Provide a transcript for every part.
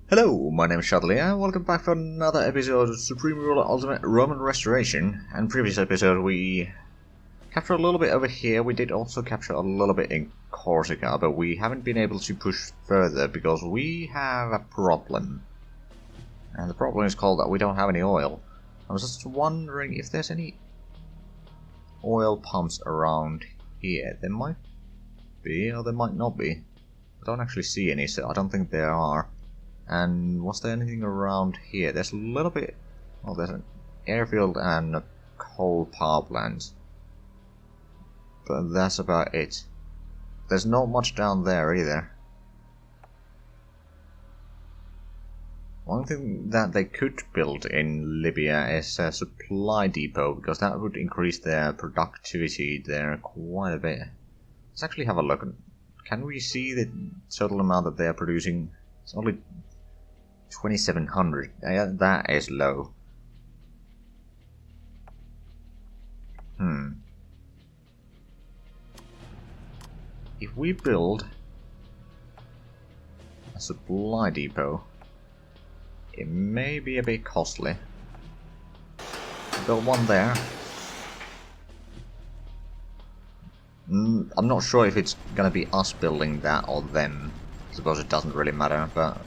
Hello, my name is Zhatelier. Welcome back for another episode of Supreme Ruler Ultimate Roman Restoration. And previous episode we captured a little bit over here. We did also capture a little bit in Corsica, but we haven't been able to push further because we have a problem. And the problem is called that we don't have any oil. I was just wondering if there's any oil pumps around here. There might be, or there might not be. I don't actually see any, so I don't think there are. And was there anything around here? There's a little bit... Oh, there's an airfield and a coal power plant. But that's about it. There's not much down there either. One thing that they could build in Libya is a supply depot, because that would increase their productivity there quite a bit. Let's actually have a look. Can we see the total amount that they are producing? It's only 2,700. That is low. If we build a supply depot, it may be a bit costly. Build one there. I'm not sure if it's gonna be us building that or them. I suppose it doesn't really matter, but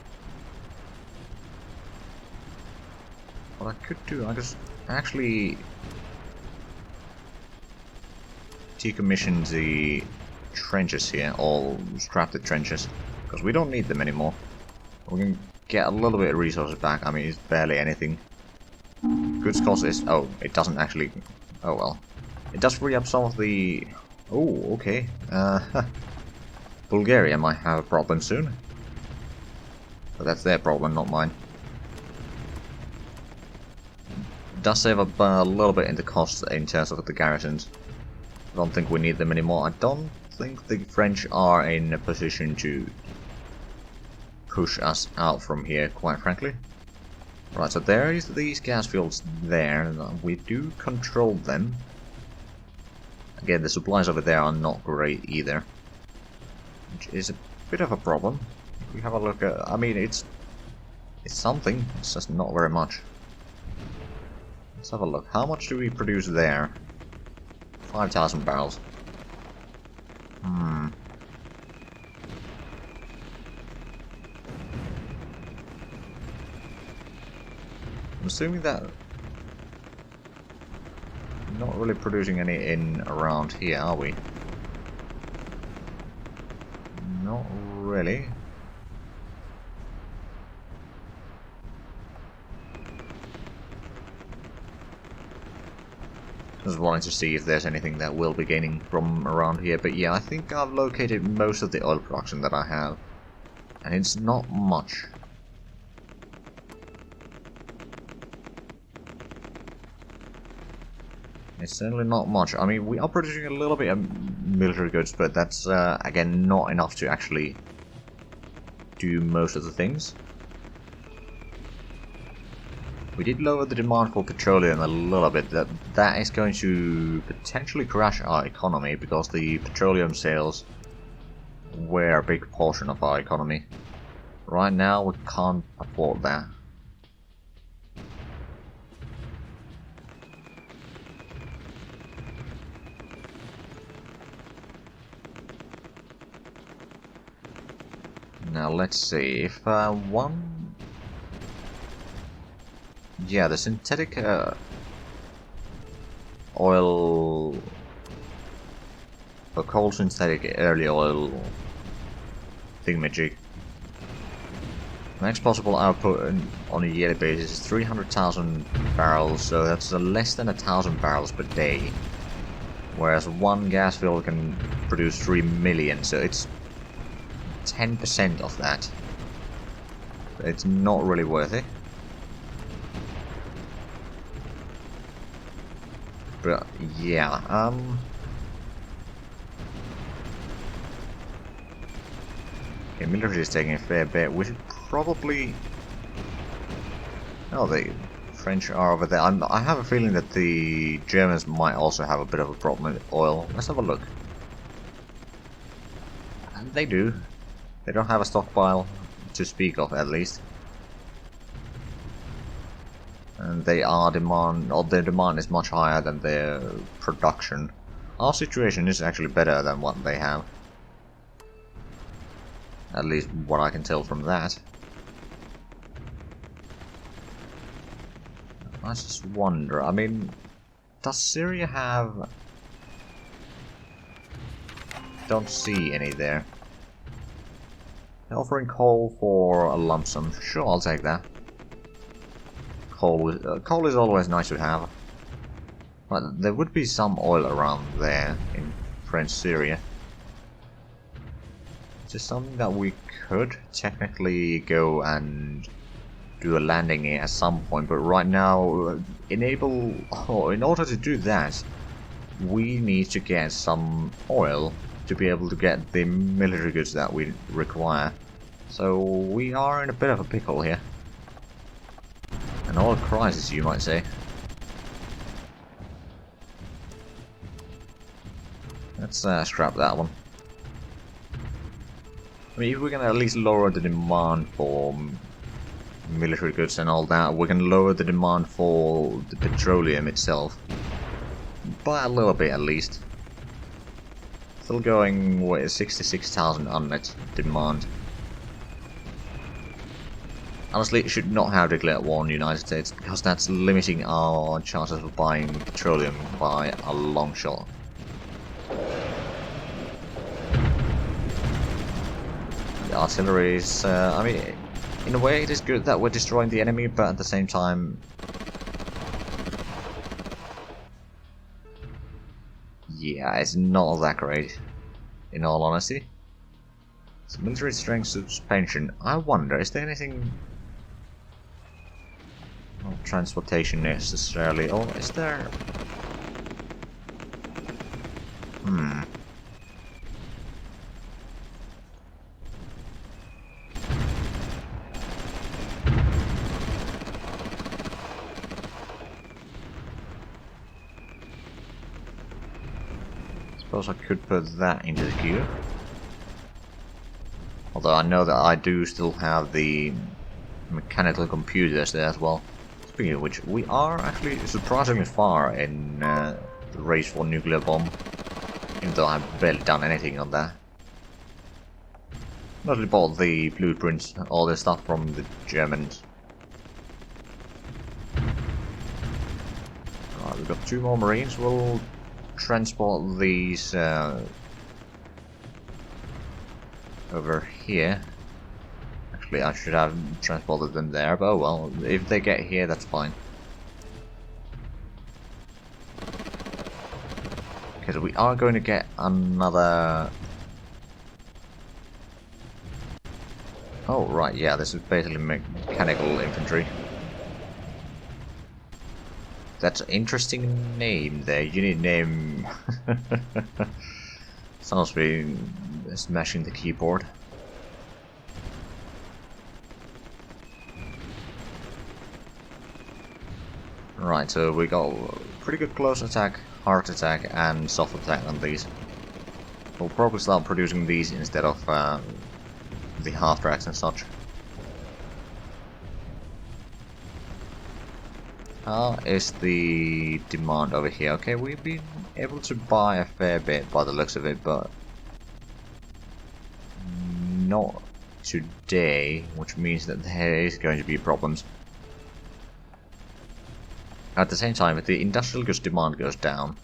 what I could do, I could actually decommission the trenches here, or scrap the trenches, because we don't need them anymore. We can get a little bit of resources back. I mean, it's barely anything. Goods cost is... oh, it doesn't actually... oh well. It does free up some of the... oh, okay. Bulgaria might have a problem soon. But that's their problem, not mine. Does save up a little bit in the cost in terms of the garrisons. I don't think we need them anymore. I don't think the French are in a position to push us out from here, quite frankly. Right, so there is these gas fields there. We do control them. Again, the supplies over there are not great either, which is a bit of a problem. If we have a look at... I mean, it's something. It's just not very much. Let's have a look. How much do we produce there? 5,000 barrels. I'm assuming that we're not really producing any in around here, are we? Not really. Just wanting to see if there's anything that we'll be gaining from around here, but yeah, I think I've located most of the oil production that I have, and it's not much. It's certainly not much. I mean, we are producing a little bit of military goods, but that's, again, not enough to actually do most of the things. We did lower the demand for petroleum a little bit. That is going to potentially crash our economy, because the petroleum sales were a big portion of our economy. Right now, we can't afford that. Now let's see if one... yeah, the synthetic oil... the coal synthetic early oil thingamajig. Max possible output on a yearly basis is 300,000 barrels, so that's less than 1,000 barrels per day. Whereas one gas field can produce 3 million, so it's 10% of that. It's not really worth it. But yeah, okay, military is taking a fair bit. We should probably... oh, the French are over there. I have a feeling that the Germans might also have a bit of a problem with oil. Let's have a look. And they do. They don't have a stockpile to speak of, at least. and they are their demand is much higher than their production. Our situation is actually better than what they have. At least what I can tell from that. I just wonder, I mean, does Syria have... Don't see any there. They're offering coal for a lump sum. Sure, I'll take that. Coal is always nice to have. But there would be some oil around there in French Syria. Just something that we could technically go and do a landing here at some point, but right now, in order to do that, we need to get some oil to be able to get the military goods that we require. So we are in a bit of a pickle here. An oil crisis, you might say. Let's scrap that one. I mean, if we can at least lower the demand for military goods and all that, we can lower the demand for the petroleum itself. By a little bit at least. Still going with 66,000 unmet demand. Honestly, it should not have declared war on the United States, because that's limiting our chances of buying petroleum by a long shot. The artillery is, I mean, in a way it is good that we're destroying the enemy, but at the same time... yeah, it's not that great, in all honesty. So military strength suspension. I wonder, is there anything... not transportation necessarily, or is there... Suppose I could put that into the queue. Although I know that I do still have the mechanical computers there as well. Speaking of which, we are actually surprisingly far in the race for nuclear bomb. Even though I've barely done anything on that. Mostly bought the blueprints, all the stuff from the Germans. Alright, we've got 2 more Marines. We'll transport these over here. Actually, I should have transported them there, but oh well, if they get here, that's fine. Okay, so we are going to get another... oh, right, yeah, this is basically mechanical infantry. That's an interesting name there. Unit name. Sounds be smashing the keyboard. Right, so we got pretty good close attack, hard attack, and soft attack on these. We'll probably start producing these instead of the half tracks and such. How is the demand over here? Okay, we've been able to buy a fair bit by the looks of it, but not today, which means that there is going to be problems. At the same time, if the industrial goods demand goes down,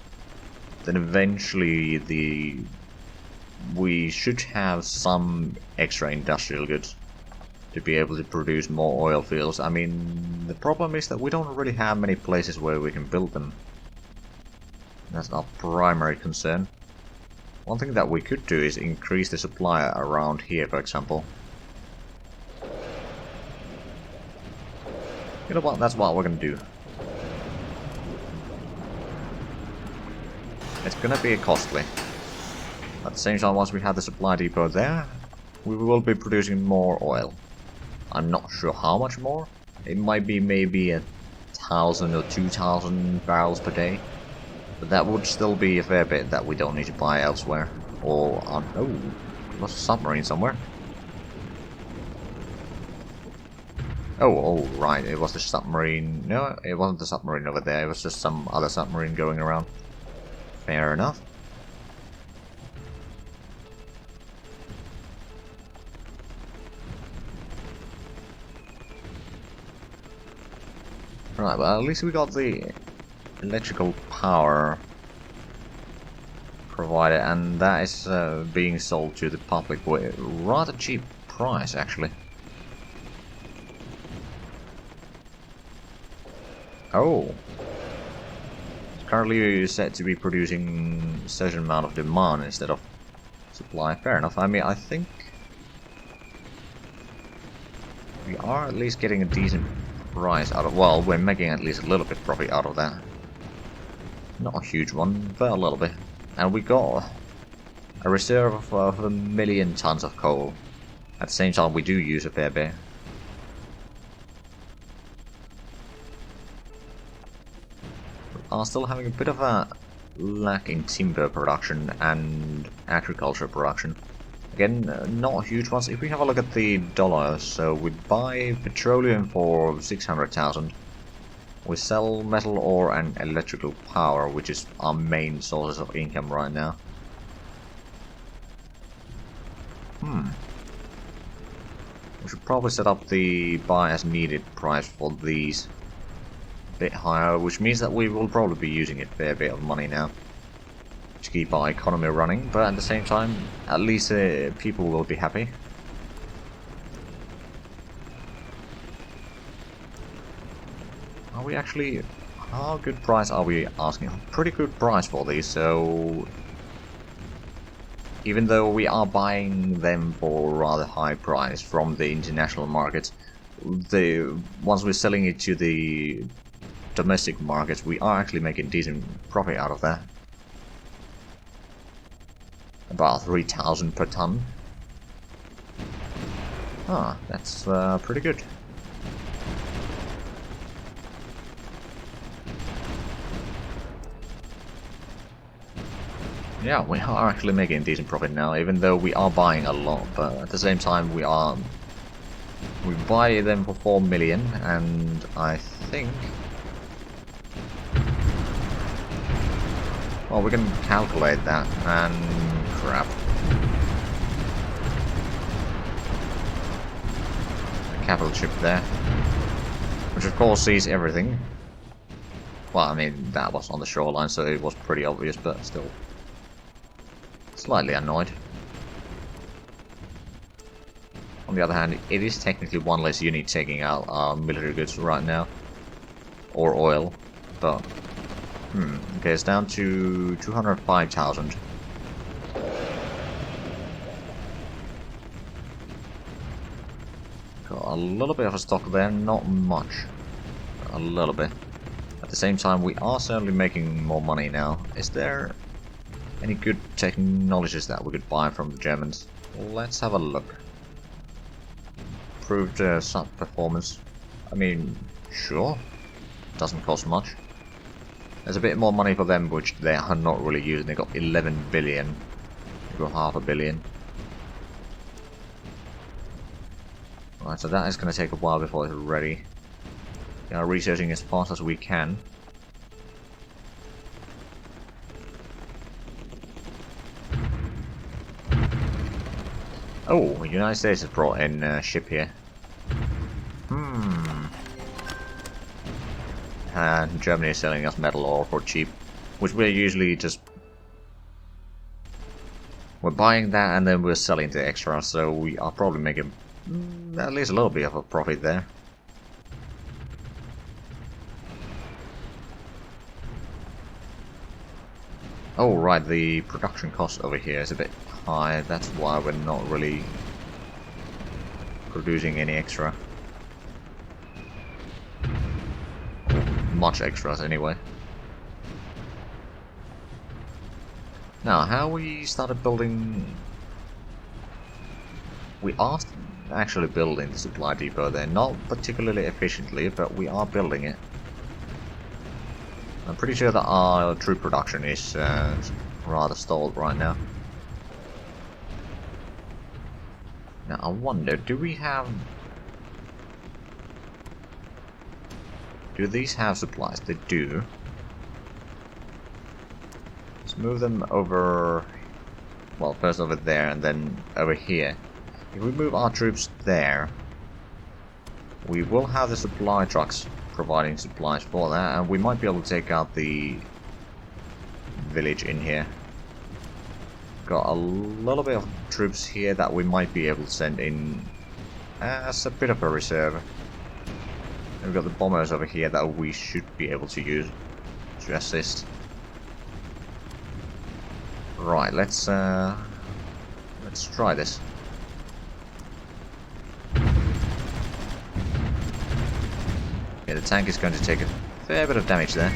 then eventually we should have some extra industrial goods to be able to produce more oil fields. I mean, the problem is that we don't really have many places where we can build them. That's our primary concern. One thing that we could do is increase the supply around here, for example. You know what, that's what we're gonna do. It's gonna be costly. At the same time, once we have the supply depot there, we will be producing more oil. I'm not sure how much more. It might be maybe 1,000 or 2,000 barrels per day. But that would still be a fair bit that we don't need to buy elsewhere. Or on... oh, lost a submarine somewhere. Oh, right, it was the submarine. No, it wasn't the submarine over there, it was just some other submarine going around. Fair enough. Right, well, at least we got the electrical power provided, and that is being sold to the public with a rather cheap price, actually. Oh. It's currently set to be producing a certain amount of demand instead of supply. Fair enough. I mean, I think we are at least getting a decent price out of... Well, we're making at least a little bit profit out of that. Not a huge one, but a little bit. And we got a reserve of 1 million tons of coal. At the same time, we do use a fair bit. We are still having a bit of a lack in timber production and agriculture production. Again, not huge ones. If we have a look at the dollars, so we buy petroleum for 600,000. We sell metal ore and electrical power, which is our main sources of income right now. We should probably set up the buy as needed price for these a bit higher, which means that we will probably be using a fair bit of money now to keep our economy running, but at the same time, at least people will be happy. Are we actually... How good price are we asking? Pretty good price for these, so... Even though we are buying them for a rather high price from the international markets, once we're selling it to the domestic markets, we are actually making decent profit out of that. About 3,000 per ton. Ah, that's pretty good. Yeah, we are actually making a decent profit now, even though we are buying a lot, but at the same time we buy them for 4 million, and I think... Well, we can calculate that, and crap. A capital ship there, which of course sees everything. Well, I mean, that was on the shoreline, so it was pretty obvious, but still. Slightly annoyed. On the other hand, it is technically one less unit taking out our military goods right now. Or oil, but... okay, it's down to 205,000. Got a little bit of a stock there, not much. A little bit. At the same time, we are certainly making more money now. Is there any good technologies that we could buy from the Germans? Let's have a look. Improved sub performance. I mean, sure. Doesn't cost much. There's a bit more money for them, which they are not really using. They got 11 billion. They got half a billion. Right, so that is going to take a while before it's ready. We are researching as fast as we can. Oh, the United States has brought in a ship here. And Germany is selling us metal ore for cheap, which we're usually just... We're buying that and then we're selling the extra, so we are probably making at least a little bit of a profit there. Oh right, the production cost over here is a bit high, that's why we're not really producing any extra. Much extras anyway. Now, how we started building... We are actually building the supply depot there, not particularly efficiently, but we are building it. I'm pretty sure that our true production is rather stalled right now. Now, I wonder, do we have... Do these have supplies? They do. Let's move them over... Well, first over there and then over here. If we move our troops there, we will have the supply trucks providing supplies for that, and we might be able to take out the village in here. Got a little bit of troops here that we might be able to send in as a bit of a reserve. And we've got the bombers over here that we should be able to use to assist. Right, let's try this. Yeah, the tank is going to take a fair bit of damage there.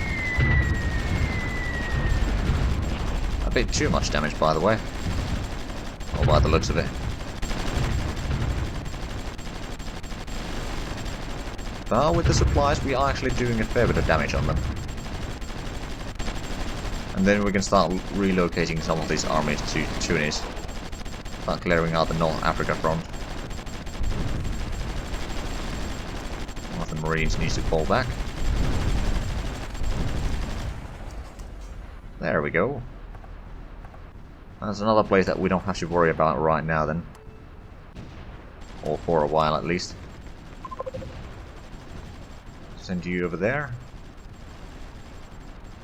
A bit too much damage, by the way. Or by the looks of it. But with the supplies, we are actually doing a fair bit of damage on them. And then we can start relocating some of these armies to Tunis. Start clearing out the North Africa front. One of the Marines needs to fall back. There we go. That's another place that we don't have to worry about right now then. Or for a while at least. Send you over there.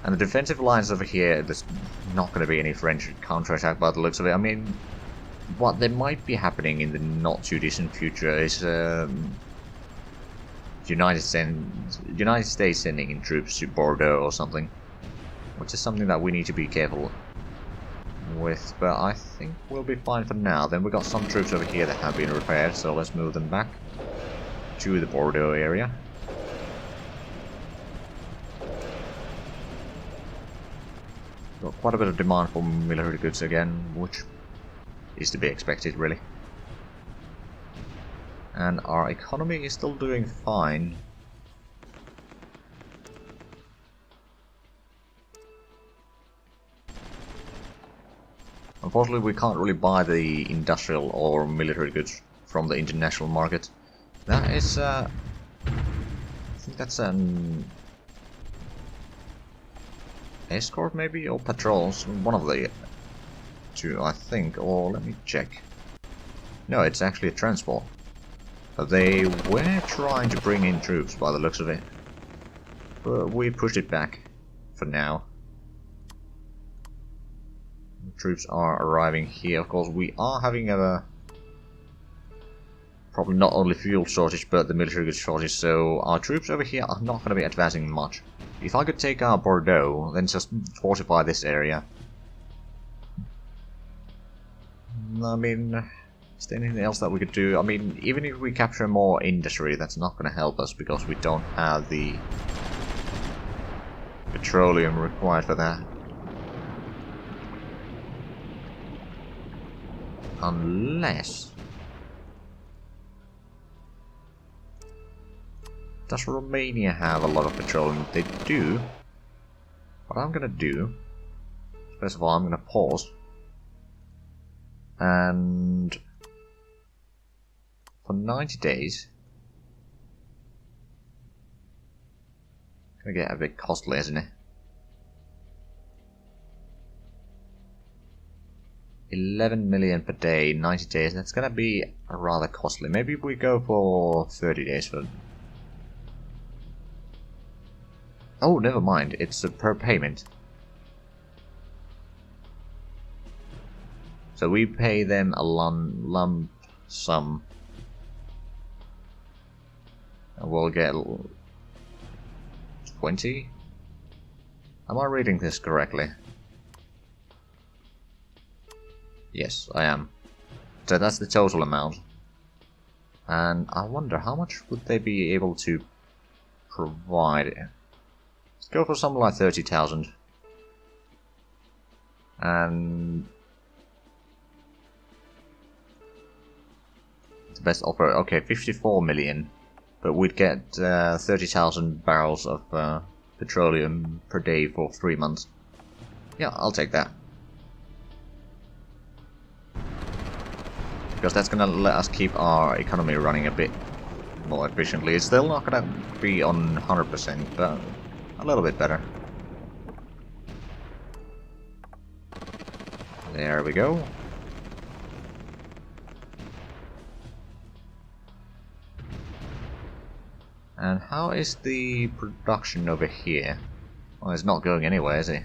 And the defensive lines over here, there's not going to be any French counterattack by the looks of it. I mean, what there might be happening in the not too distant future is United States sending in troops to Bordeaux or something. Which is something that we need to be careful with, but I think we'll be fine for now. Then we got some troops over here that have been repaired, so let's move them back to the Bordeaux area. Got quite a bit of demand for military goods again, which is to be expected, really. And our economy is still doing fine. Unfortunately, we can't really buy the industrial or military goods from the international market. That is, I think that's an escort maybe, or patrols, one of the two, I think, or let me check. No, it's actually a transport. But they were trying to bring in troops by the looks of it. But we pushed it back for now. Troops are arriving here. Of course, we are having a probably not only fuel shortage, but the military goods shortage, so our troops over here are not going to be advancing much. If I could take out Bordeaux, then just fortify this area. I mean, is there anything else that we could do? I mean, even if we capture more industry, that's not going to help us, because we don't have the petroleum required for that. Unless... Does Romania have a lot of petroleum? They do. What I'm gonna do... First of all, I'm gonna pause. And... For 90 days... Gonna get a bit costly, isn't it? 11 million per day, 90 days, that's gonna be rather costly. Maybe we go for 30 days for... Oh, never mind, it's per payment. So we pay them a lump sum. And we'll get 20? Am I reading this correctly? Yes, I am. So that's the total amount. And I wonder how much would they be able to provide? Let's go for something like 30,000. And the best offer, okay, 54 million. But we'd get 30,000 barrels of petroleum per day for 3 months. Yeah, I'll take that. Because that's gonna let us keep our economy running a bit more efficiently. It's still not gonna be on 100%, but a little bit better. There we go. And how is the production over here? Well, it's not going anywhere, is it?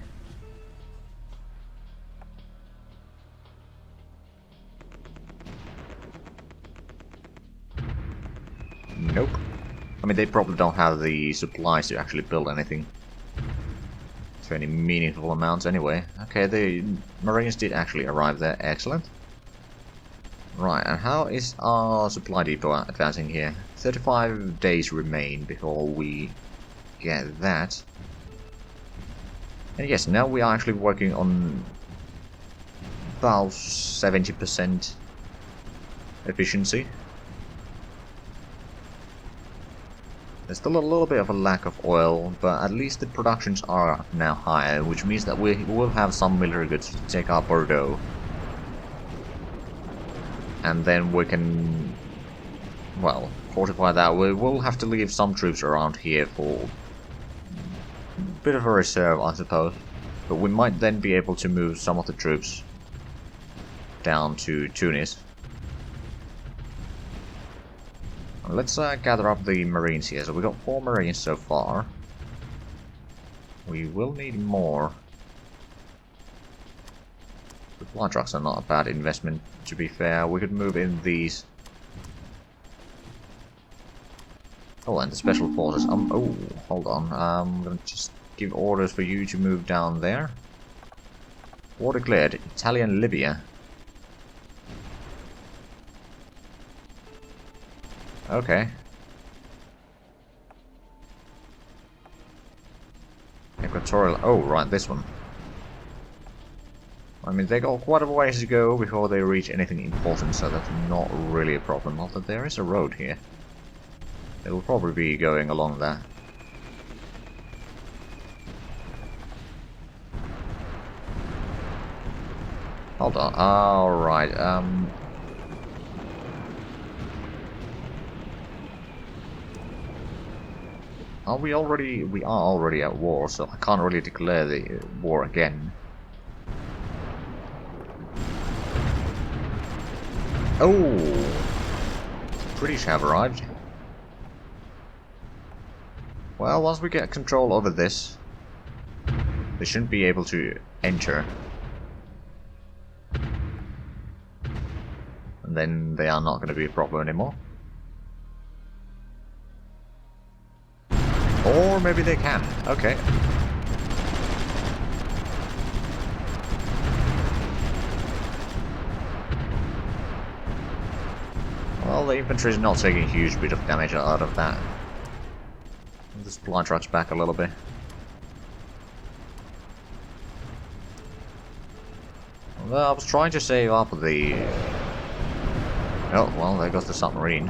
Nope. I mean, they probably don't have the supplies to actually build anything to any meaningful amounts anyway. Okay, the Marines did actually arrive there. Excellent. Right, and how is our supply depot advancing here? 35 days remain before we get that. And yes, now we are actually working on about 70% efficiency. There's still a little bit of a lack of oil, but at least the productions are now higher, which means that we will have some military goods to take out Bordeaux. And then we can, well, fortify that. We will have to leave some troops around here for a bit of a reserve, I suppose. But we might then be able to move some of the troops down to Tunis. Let's gather up the Marines here. So we got 4 Marines so far. We will need more. Supply trucks are not a bad investment, to be fair. We could move in these. Oh, and the special forces. Oh, hold on. I'm gonna just give orders for you to move down there. War declared. Italian Libya. Okay. Equatorial. Oh, right, this one. I mean, they got quite a ways to go before they reach anything important, so that's not really a problem. Although there is a road here. They will probably be going along that. Hold on. Alright, are we already... We are already at war, so I can't really declare the war again. Oh! British have arrived. Well, once we get control over this, they shouldn't be able to enter. And then they are not going to be a problem anymore. Or maybe they can. Okay. Well, the infantry is not taking a huge bit of damage out of that. The supply truck's back a little bit. Well, I was trying to save up the... Oh, well, there goes the submarine.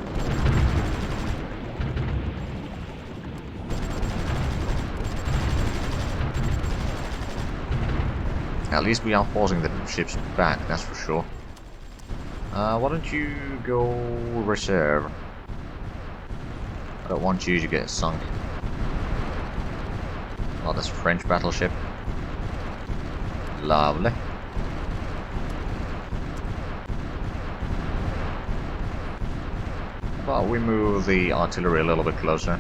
At least we are forcing the ships back, that's for sure. Why don't you go reserve? I don't want you to get sunk. Oh, that's a French battleship. Lovely. But we move the artillery a little bit closer.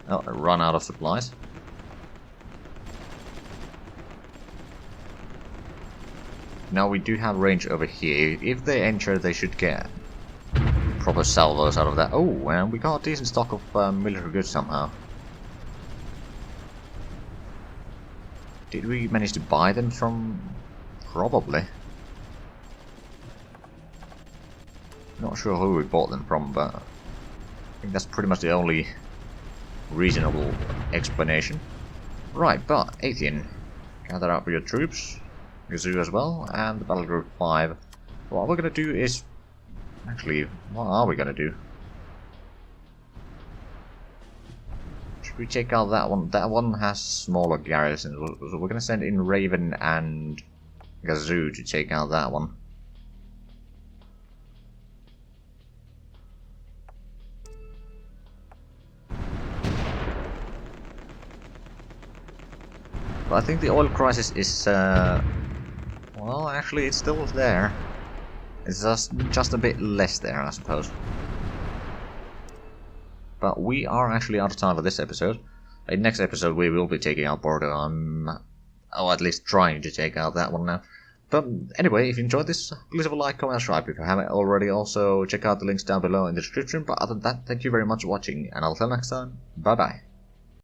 Oh, I run out of supplies. Now we do have range over here. If they enter, they should get proper salvos out of that. Oh, and we got a decent stock of military goods somehow. Did we manage to buy them from... Probably. Not sure who we bought them from, but I think that's pretty much the only reasonable explanation. Right, but Athenian, gather up your troops. Zoo as well, and the Battle Group 5. What we're gonna do is... Actually, what are we gonna do? Should we check out that one? That one has smaller garrisons, so we're gonna send in Raven and Gazoo to take out that one. But I think the oil crisis is, well, actually it's still there. It's just a bit less there, I suppose. But we are actually out of time for this episode. In next episode we will be taking out Bordeaux, or at least trying to take out that one now. But anyway, if you enjoyed this, please have a like, comment, and subscribe if you haven't already. Also, check out the links down below in the description. But other than that, thank you very much for watching, and until next time, bye bye.